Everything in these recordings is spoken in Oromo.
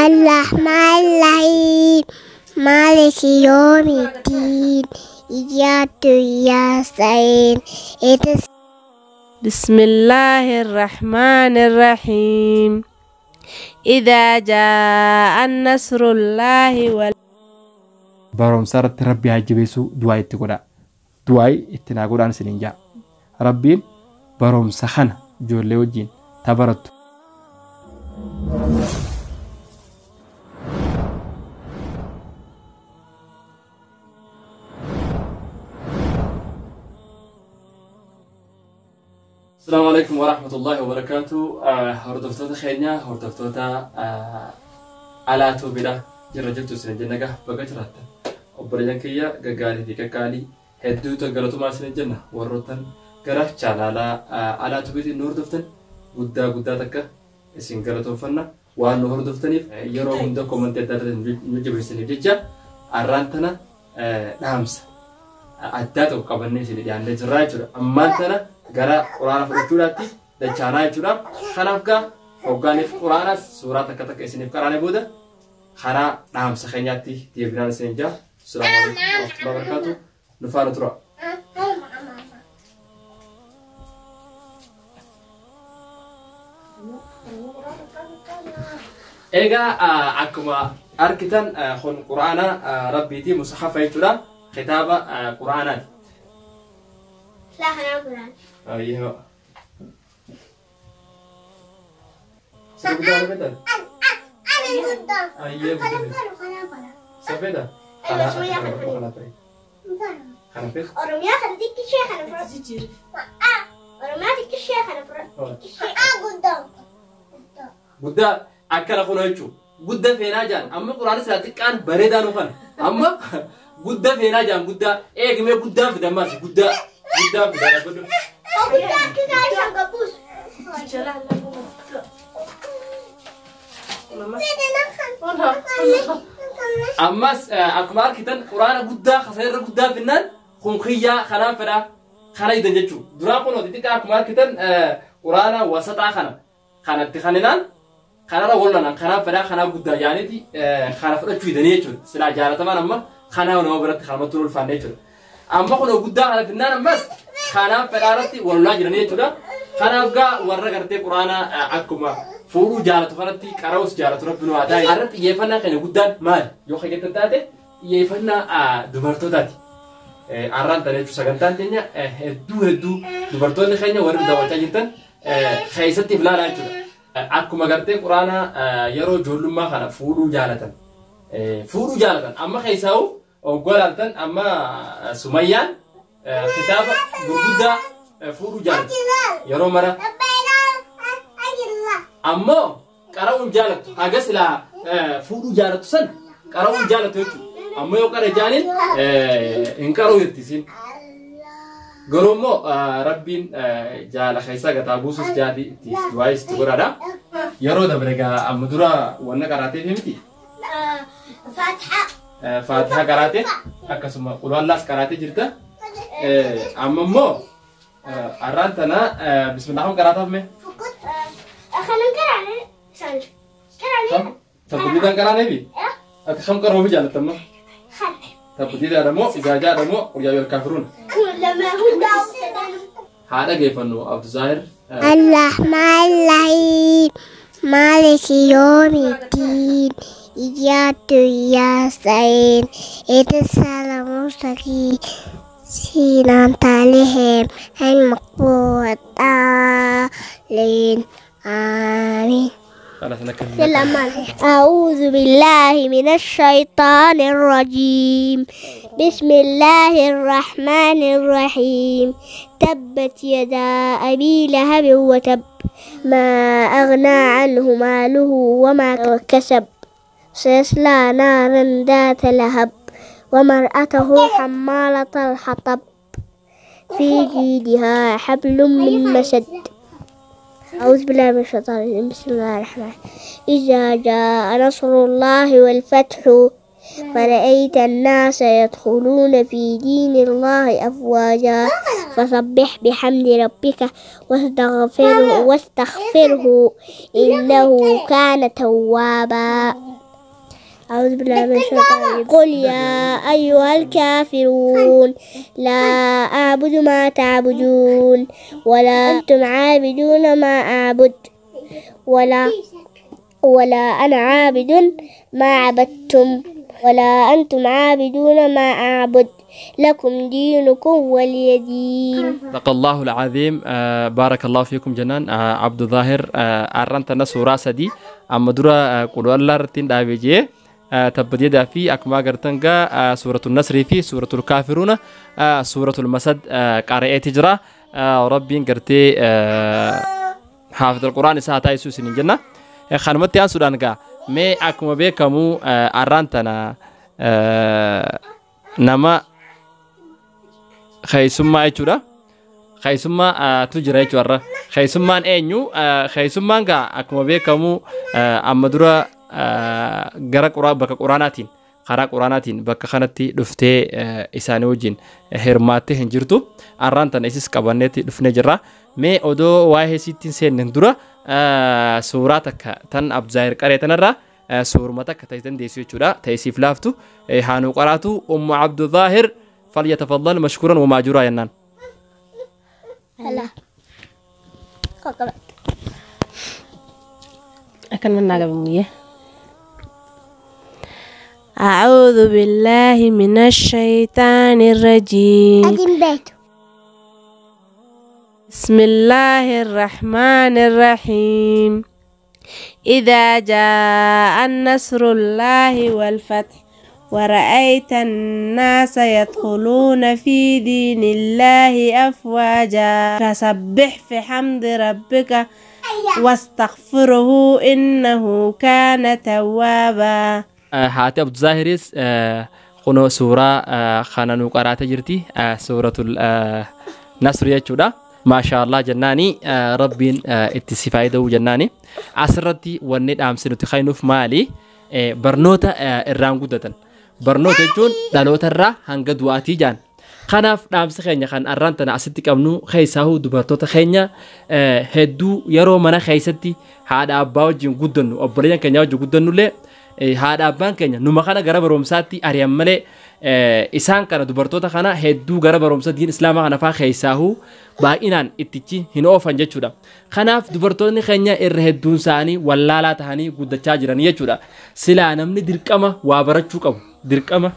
الرحمن الرحيم مالك يوم الدين إياك نستعين بسم الله الرحمن الرحيم إذا جاء النصر الله baroom sarratti rabbi hajjibeessu du'aa itti godha du'aa itti naa godhaan isiniin jaa rabbiin baroomsa kana ijoollee wajjin tabarattu السلام عليكم ورحمة الله وبركاته. هردفتوتا خينيا هردفتوتا على توبيلا جرجتو سنجنة بقترات وبرجان كيا جعالي ديك كالي هدو تقلتو ما سنجنة وروتن كره شالالا على توبيتي نور دفتن قدا تكا سنجرتو فنا وانو هردفتني يرو هندو كومنتي دارن نجيب سنجيجا أرانتنا نامس أداتو قبلني سنجي يعني جرايتو أمانتنا gara quraana fudhachuudhaatti dachaanaa jechuudha. Kanaaf gaa hoggaaniif quraanaas suuraa takka isiniif qaraane booda karaa dhaamsa keenyaatti deebinaan isin jaa. Assalaamu alaykum warahmatullahi wabarakatuh. Nu faana tura. Egaa akkuma argitan kun quraana rabbiiti musahafa jechuudha. Kitaaba quraanaati. لا خلينا قرآن أيوه. سبيدا سبيدا. أيوه. سبيدا. أنا شوية أرميا خليك شيء خلنا فرق. أرميا تك شيء خلنا فرق. قدام. قدام أكل أخونا يجوا. قدام فينا جان. أما قرآن سلاتك كان بريدان وخان. أما قدام فينا جان قدام. إيه كم قدام في دماغ قدام. قدام بدنا بدو. قدام كذا عشان قبوس. أماس أكمل كتن قرآن قدام خسائر قدام فينان خنخيا خنام فدا خنا يدنجتشو. درا كونو تيجي أكمل كتن قرآن وسط خنا تخنينان خنا رغولنا خنا فدا خنا قدام يعني تي خنا فدا شو يدنيتشو. سلا جارة تمان أما خنا ونوبرت خنا مطلول فانديتشو. أما كنا قدام على فنان بس خنا فرارتي والله جرنيه تدا خنا أبغى ورا كرتي قرآن أكما فورو جالت فرتي كراوس جالت ربنا هذا عرفت يفنا كنا قدام مال يو خيجت تاتي يفنا دبرتو تاتي أران تاني شو سكنتان تانية هدو دبرتو اللي خينا ورد دواجا جنتان خيستي فلا لا تدا أكما كرتي قرآن يرو جولم ما خنا فورو جالتان أما خيساو وقالتن أما سميان كتاب بودا فورو جالت يرو مرة أما كراون جالت أجلس لا فورو جالت سن كراون جالت يكو أما يو كره جانين إنكارو يرتسين قرومو ربين جال خيسا كتابوسس جادي توايس تقرادا يرو دبرجا أمدورا وانا كراتي فهمتي فاتحة كراتي أكسم قلوا الله كراتي جرتا أما مو أرانتنا بسم الله كراتا مه خلنا كراني سانج كراني تبدي دان كراني بي أتخم كرو في جالت تمام تبدي دان مو إذا جاء مو ويا الكافرون لما هو هذا كيف إنه عبد الظاهر الرحمن الرحيم مالك يوم الدين إياك نستعين اهدنا المستقيم صراط عليهم المغضوب عليهم آمين. أعوذ بالله من الشيطان الرجيم. بسم الله الرحمن الرحيم. تبت يدا أبي لهب وتب ما أغنى عنه ماله وما كسب سيصلى نارا ذات لهب ومرأته حمالة الحطب في جيدها حبل من مسد. أعوذ بالله من الشيطان الرجيم. بسم الله الرحمن الرحيم. إذا جاء نصر الله والفتح ورأيت الناس يدخلون في دين الله أفواجا فسبح بحمد ربك واستغفره إنه كان توابا. أعوذ بالله من الشيطان الرجيم. قل يا أيها الكافرون لا أعبد ما تعبدون ولا أنتم عابدون ما أعبد ولا أنا عابد ما عبدتم ولا أنتم عابدون ما أعبد لكم دينكم ولي دين. صدق الله العظيم. بارك الله فيكم جنان. عبد الظاهر أرنتنا سورة سدي أما درا قل الله رتين دابيجي تبدي دا في أكما قرتنجا سورة النصر في سورة الكافرون سورة المسد قارئة تجرا ربي قرتي حافظ القرآن ساعة يسوس نجنا خانمتي أن سودانجا مي أكما بكمو أرنتنا نما خيسما يجورا خيسما تجرا يجورا خيسما أنيو خيسما جا أكما بكمو أمدورا gara bakka quraanaatiin karaa quraanaatiin bakka kanatti dhuftee isaanii wajjin hirmaattee hin jirtu arraan tana isis qabanneetti dhufnee jirra. Mee odoo waa'ee sittiin seenneen dura suuraa takka tan Abduzaahir qaree tanarraa suuruma takka ta'isan deessu jechuudha. Ta'isiif laaftu haanuu qaraatu ummu Abduzaahir falyatafaddal mashkuuran wa maajuuraa yennaan. Akan mana gabimuye. أعوذ بالله من الشيطان الرجيم. بسم الله الرحمن الرحيم. إذا جاء النصر الله والفتح ورأيت الناس يدخلون في دين الله أفواجا فسبح بحمد ربك واستغفره إنه كان توابا. هاتي عبد الظاهر خنو سورة خانانو قرأت جرتي سورة النصر يجودا ما شاء الله جناني ربين اتسفاي دو جناني عصرتي ونيد أمسنو تخينوف مالي برنوتا الرانقودة برنوتا جون دالوتا الرا هنقد واتي جان خناف نامس خينيا خان أرانتنا أستيك أمنو خيساهو دبرتوتا خينيا هدو يرو منا خيستي هذا أباو جن قدنو أبريان كنياو جو قدنو لي هذا أبان كنيا نما خنا غرب رومساتي أريام ملي إسان كنا دبرتوتا خنا هدو غرب رومسات دين إسلام خنا فا خيساهو باقينان اتجي هنو فنجت شودا خناف دبرتوني خينيا إرهدون ساني ولا لا تهاني قد تاجران يجودا سلا نمني دركما وابرتشو كابو دركما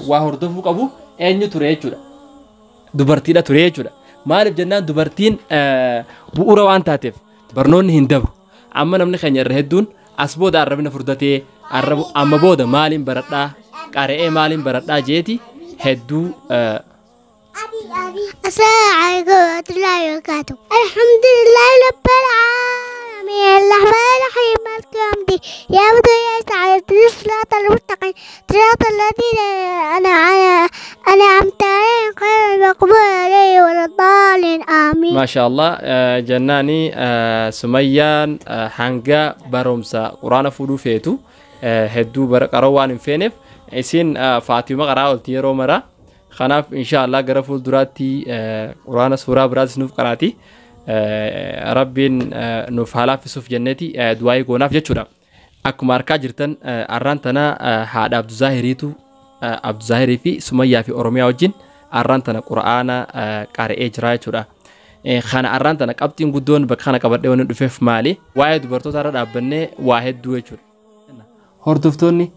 وهردفو كابو أنيو تريه جودا دبرتينا تريه جودا مالف جنان دبرتين بؤرا وان تاتف برنون هندبر أما نمني خينيا إرهدون أسبود عربنا فردتي عربو أما بودا مالين بردا قارئ مالين بردا جيتي هدو السلام عليكم ورحمة الله وبركاته. الحمد لله رب العالمين الرحمن الرحيم مالك يوم الدين يا بداية تعالى الصراط المستقيم صراط الذين أنعمت عليهم غير المغضوب عليهم ولا الضالين آمين. ما شاء الله جناني سميان حنجا برومسا قرآن فودو فيتو هدو برقروان فينف إسين فاطمة قراءة تيرو مرة خناف إن شاء الله غرفول دراتي قرآن سورة براز نوف قراتي ربين نوف حالا في صف جنتي دعاي قوناف جتشورا أكو ماركا جرتن أرانتنا هاد عبد الظاهريتو عبد الظاهري في سمية في أوروميا وجين أرانتنا قرآن قارئ إجراء جتشورا خانا أرانتنا قبتين قدون بخانا قبردون دفف مالي واحد برتو تارد أبني واحد دوه جور هردفتوني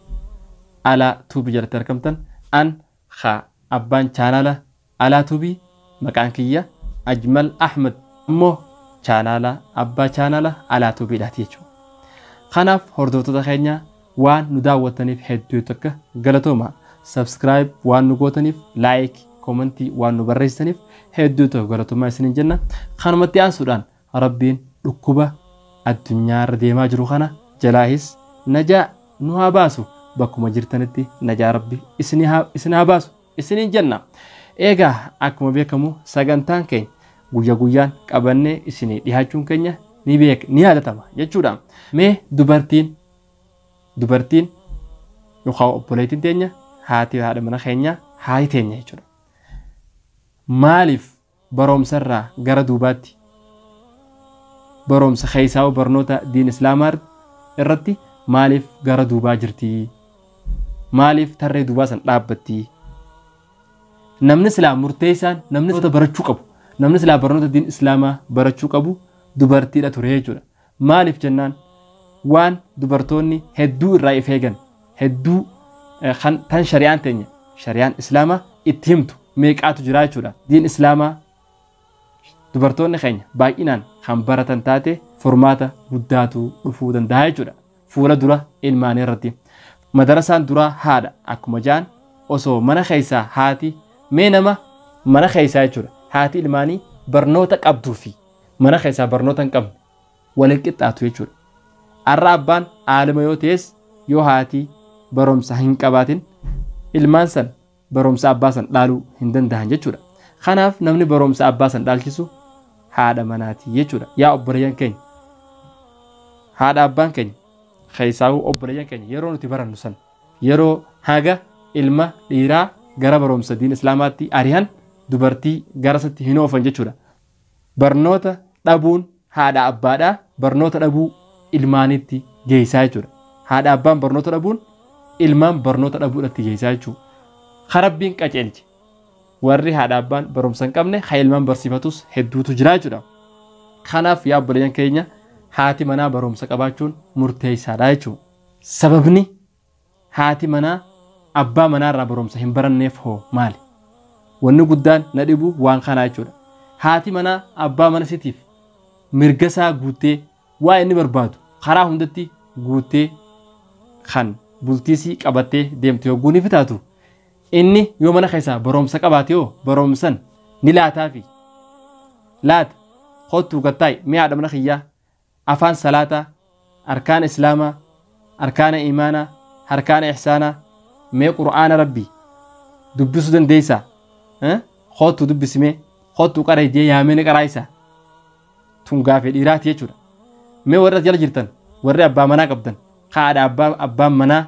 على توب جرت ركمتن أن خا أبان channel على توبي مكان كيا أجمل أحمد مو channel أبا channel على توبي لاتيجو خناف هردوتو تخينيا وان نداوتني في هدو تك غلطوما سبسكرايب وان نغوتني لايك كومنتي وان نبريستني في هدو تك غلطوما سنين جنة خانمتي سودان ربين ركوبة الدنيا رديما جروخانا جلاهيس نجا نوها باسو بكما جرتنتي نجا ربي إسنها باسو إسنين جنة إيجا أكما بيكمو ساقنتان كين guyyaa guyyaan qabannee isinii dhihaachuun keenya ni yaadatama jechuudha. Mee dubartiin yookaan obboleettiin teenya haati haadha mana keenya haati teenya jechuudha. Maaliif barumsarraa gara duubaatti barumsa keessaa barnoota diin islaamaa irratti maaliif gara duubaa jirti? Maaliif tarree duubaa san dhaabbatti? Namni silaa murteessaan namni barachuu qabu, namni silaa barnoota diin islaamaa barachuu qabu dubartiidha ture jechuudha. Maaliif jennaan waan dubartoonni hedduu irraa if eegan hedduu tan shari'aan teenya shari'aan islaamaa itti himtu meeqaatu jira jechuudha. Diin islaamaa dubartoonni keenya baay'inaan kan baratan taate furmaata guddaatu dhufuu danda'a jechuudha. Fuula dura ilmaanii irratti madarasaan duraa haadha akkuma jaan osoo mana keessaa haati mee nama mana keessaa jechuudha haati ilmaanii barnoota qabduu fi mana keessaa barnoota hin qabne waliin qixxaatu jechuudha. Arra abbaan aalima yoo ta'es yoo haati barumsa hin qabaatin ilmaan san barumsa abbaa san dhaaluu hin danda'an jechuudha. Kanaaf namni barumsa abbaa san dhaalchisu haadha manaati jechuudha. Yaa obboleeyyan keenya haadha abbaan keenya keessaahu obboleeyyan keenya yeroo nuti barannu san yeroo haga ilma dhiiraa gara barumsa diin islaamaatti ari'an dubartii garasatti hin oofan jechuudha. Barnoota dhabuun haadha abbaadhaa barnoota dhabuu ilmaanitti geessaa jechuudha. Haadha abbaan barnoota dhabuun ilmaan barnoota dhabuudhaatti geessaa jechuudha. Karabbiin qaceelche warri haadha abbaan barumsa hin qabne haa ilmaan barsiifatus hedduutu jira jechuudha. Kanaaf yaa obboleeyyan keenya haati manaa barumsa qabaachuun murteessaadha jechuudha. Sababni haati manaa abbaa manaarraa barumsa hin baranneef hoo maali? Wanni guddaan na dhibu waan kanaa jechuudha. Haati manaa abbaa mana sitiif mirga isaa guuttee waa inni barbaadu karaa hundatti guuttee kan bultiisii qabattee deemte yogguu ni fitaatu. Inni yoo mana keessaa barumsa qabaate yoo barumsan ni laataafi laata kottuu gattaay mee haadha mana kiyyaa afaan salaataa arkaana islaamaa arkaana imaanaa arkaana ihsaanaa mee qur'aana rabbii dubbisuu dandeessaa kottuu dubbisimee kottuu qara ijee yaamee ni qaraayisa tun gaafee dhiiraati jechuudha. Mee warra jala jirtan warri abbaa manaa qabdan haadha abbaan manaa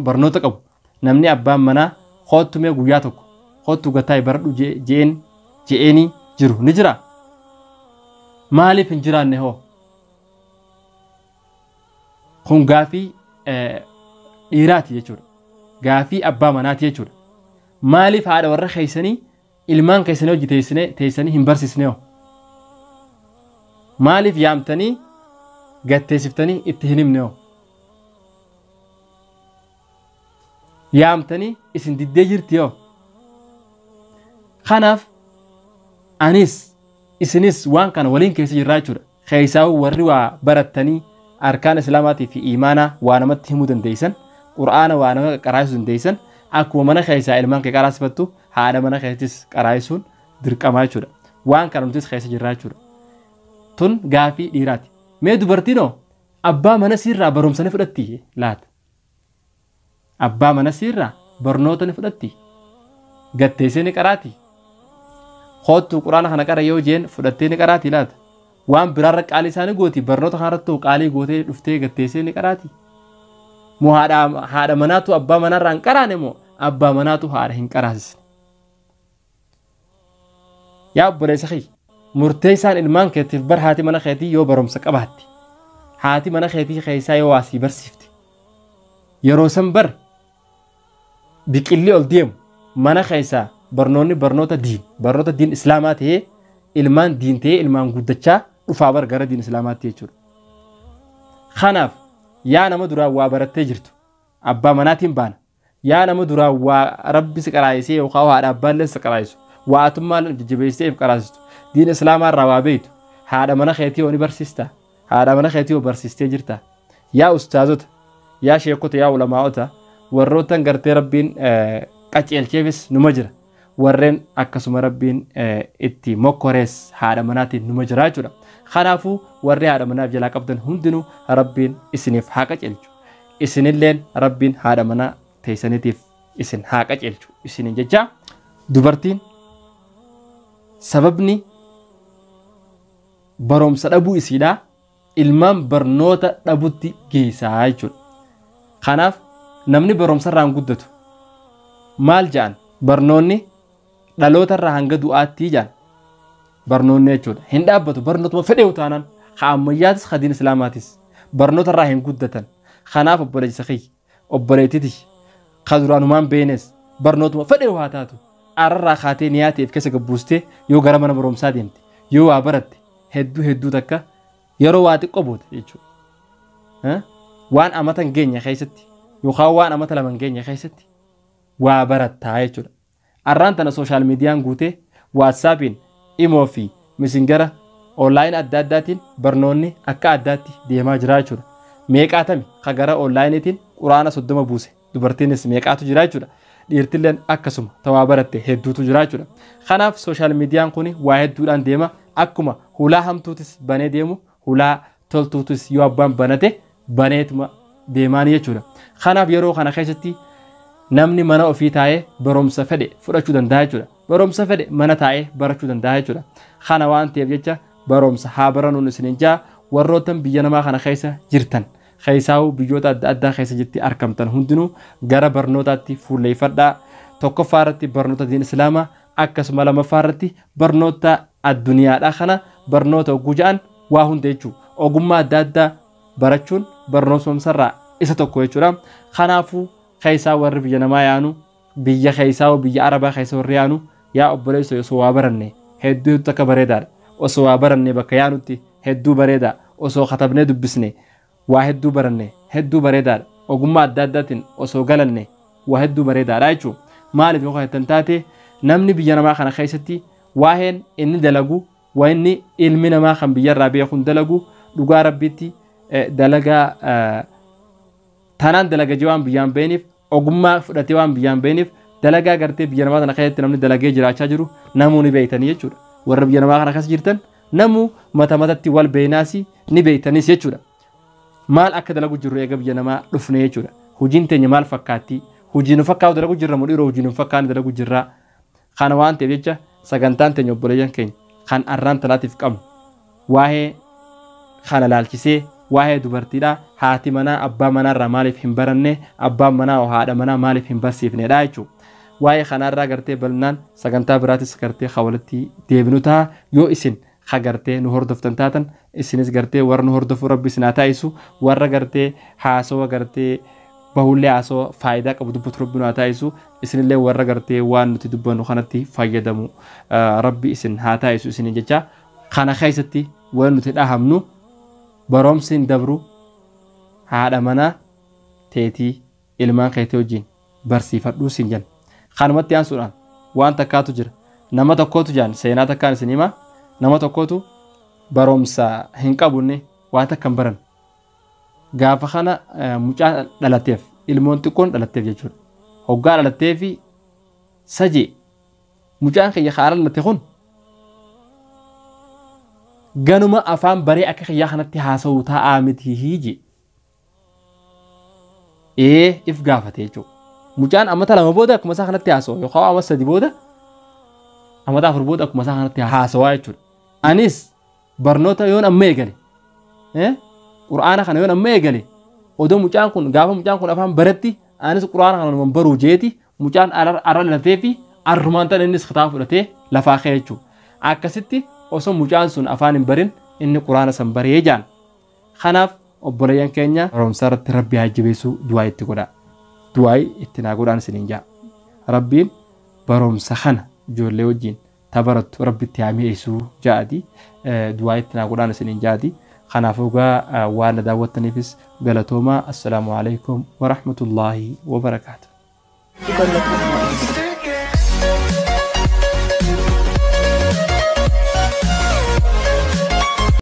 barnoota qabu namni abbaan manaa kottu mee guyyaa tokko kottu gattaay baradhu je'eenii jiru ni jira. Maaliif hin jiraanne hoo? Kun gaafii dhiiraati jechuudha. Gaafii abbaa manaati jechuudha. Maaliif haadha warra keessanii ilmaan keessanii hojii teessanii hin barsiisne hoo? Maaliif yaamtanii gatteessiftanii itti hin himne hoo? Yaamtanii isin diddee jirti hoo? Kanaaf anis isinis waan kana waliin keessa jirraa jechuudha. Keessaawu warri waa barattanii arkaan islaamaatii fi imaanaa waa namatti himuu dandeessan qur'aana waa nama qaraasuu dandeessan akkuma mana keessaa ilmaan kee qaraasifattu haadha mana keessattis qaraasuun dirqamaa jechuudha. Waan kana nutis keessa jirraa jechuudha. Tun gaafii dhiiraati. Mee dubartiinoo abbaa mana siirraa barumsa ni fudhatti laata? Abbaa mana siirraa barnoota ni fudhatti? Gatteessee ni qaraati? Kottuu quraana kana qara yoo jeen fudhattee ni qaraati laata? Waan biraarra qaalii isaanii gooti barnoota kanarratti qaalii gootee dhuftee gatteessee ni qaraati? Moo haadha manaatu abbaa manaarraa hin qaraane moo abbaa manaatu haadha hin qaraasisne? Yaa obboleessa kee murteessaan ilmaan keetiif bar haati mana keetii yoo barumsa qabaatti haati mana keetii keessaa yoo waasii barsiifte yeroo san bar biqilli ol deemu mana keessaa barnoota diin islaamaa ta'ee ilmaan diin ta'ee ilmaan guddachaa dhufaa bar gara diin islaamaatti jechuudha. Kanaaf yaa nama duraa waa barattee jirtu abbaa manaatiin baana yaa nama duraa waa rabbi si qaraayisee yookaan haadha abbaallee si qaraayisu waa atummaan jajjabeessee if qaraasistu diin islaamaa irraa waa beektu haadha mana keetii ni barsiista haadha mana keetii barsiistee jirta. Yaa ustaazota yaa sheekota yaa ulamaa'ota warroottan gartee rabbiin qaceelcheefis numa jira warreen akkasuma rabbiin itti mokkorees haadha manaatiin numa jira jechuudha. Kanaafuu warri haadha manaaf jalaa qabdan hundinuu rabbiin isiniif haa qaceelchu isinilleen rabbiin haadha manaa teessaniitiif isin haa qaceelchu isinin jecha dubartiin sababni barumsa dhabuu isiidhaa ilmaan barnoota dhabutti geessaa jechuudha. Kanaaf namni barumsarraan guddatu maal ja'an barnoonni dhalootarraa hanga du'aatti ja'an barnoonni jechuudha hin dhaabbatu barnootuma fedhe utaanan haa ammayyaatis haa diin islaamaatis barnootarraa hin guddatan kanaaf obboleessa kiyya obboleettiti haa duraanumaan beenes barnootuma fedhe waa taatu ararraa kaatee niyaateef keessa gabbuustee yoo gara mana barumsaa deemte yoo waa baratte hedduu takka yeroo waa xiqqoo boote jechuudha waan amata hin geenye keessatti yookaan waan amata lama hin geenye keessatti waa barattaa jechuudha arraan tana sooshaal miidiyaan guutee waatsaappiin imoo fi misingara onlaayin adda addaatiin barnoonni akka addaatti deemaa jira jechuudha meeqaatami ka gara onlaayiniitiin quraana 30 buuse dubartiinis meeqaatu jira jechuudha dhiirtilleen akkasuma tawaa baratte hedduutu jira jechuudha kanaaf sooshaal miidiyaan kun waa hedduudhaan deema akkuma hulaa hamtuutis banee deemu hulaa toltuutis yoo abbaan banate baneetuma deemaanii jechuudha kanaaf yeroo kana keessatti namni mana ofii taa'ee barumsa fedhe fudhachuu danda'a jechuudha barumsa fedhe mana taa'ee barachuu danda'a jechuudha kana waan ta'eef jecha barumsa haa baranuun isiniin jaa warrootan biyya namaa kana keessa jirtan keessaawu biyyoota adda addaa keessa jirti argamtan hundinuu gara barnootaatti fuulleeffadhaa tokkoffaa irratti barnoota diin islaamaa akkasuma lammaffaa irratti barnoota addunyaadhaa kana barnoota oguu ja'an waa hunda jechuudha ogummaa adda addaa barachuun barnoomsarraa isa tokko jechuudha kanaafuu keessaa warri biyya namaa yaanu biyya keessaa biyya arabaa keessa warri yaanu yaa obboleessa osoo waa baranne hedduu akka bareedaadha osoo waa baranne bakka yaanutti hedduu bareeda osoo katabnee dubbisne waa hedduu baranne hedduu bareedaadha ogummaa adda addaatiin osoo galanne waa hedduu bareedaadha jechuudha maaliif yoo kan taate namni biyya namaa kana keessatti waa'een inni dalagu waa inni ilmi namaa kan biyyarraa beekuun dalagu dhugaa rabbitti dalagaa tanaan dalaga jawaan biyyaan beeniif ogummaa fudhatee waan biyyaan beeniif dalagaa gartee biyya namaa kana keessatti namni dalagee jiraachaa jiru namuu ni beeytanii jechuudha warra biyya namaa kana keessa jirtan namuu matatti wal beeynaasi ni beeytanis jechuudha maal akka dalagu jirru eega biyya namaa dhufne jechuudha hojiin teenya maal fakkaatti hojii nu fakkaatu dalagu jirra mudhiiroo hojii nu fakkaatu dalagu jirra kana waan ta'eef jecha sagantaan teenya obboleeyyan keenya kan arraan tanaatiif qabnu waa'ee kana laalchisee waa'ee dubartiidhaa haati manaa abbaa manaarraa maaliif hin baranne abbaan manaa haadha manaa maaliif hin barsiifnedha jechuudha waa'ee kanaarraa gartee bal'inaan sagantaa biraatis gartee hawalatti deebinu ta'a yoo isin hagartee nu hordoftan taatan isinis gartee warra nu hordofu rabbi isin haa taasisu warra gartee haasawa gartee bahullee haasawa faayidaa qabu dubbatu rabbi nu haa taasisu isinillee warra gartee waan nuti dubbannu kanatti fayyadamu rabbi isin haa taasisu isinin jecha kana keessatti waan nuti dhahamnu baromsin dabru haadha manaa teetii ilmaan keetii wajjin barsiifadhuu sin jan kanumatti aansuudhaan waan takkaatu jira nama tokkootu jaan seenaa takkaan isin himaa nama tokkootu baromsa hin qabunne waan takkan baran gaafa kana mucaa dhalateef ilmoon xiqqoon dhalateef jechuudha hoggaa dhalatee fi sajee mucaan kiyya haala dhalate kun ganuma afaan baree akka kiyyaa kanatti haasa'u taa'aa miti hiiji if gaafate jechuudha mucaan amata lama booda akkuma isaa kanatti haasa'u yookaan amata sadi booda amata afur booda akkuma isaa kanatti haasa'aa jechuudha anis barnoota yoon amma eegale quraana kana yoon amma eegale odoo mucaan kun gaafa mucaan kun afaan baratti anis quraana kana baruu jeeti mucaan arra dhalatee fi arrumaan tan innis kitaaba fudhatee lafaa ka'e jechuudha akkasitti osoo mucaan sun afaan hin barin inni quraana san baree jaan kanaaf obboleeyyan keenya barumsa irratti rabbi haa jabeessuu du'aa itti godhaa du'aa itti naa godhaan isiniin jaa rabbiin barumsa kana ijoollee wajjin tabarattu rabbi itti haa mi'eessuu jaati du'aa itti naa godhaan isiniin jaati kanaaf ogaa waan na daawwattaniifis galatoomaa assalaamu alaikum wa rahmatullaahi wa barakaatuh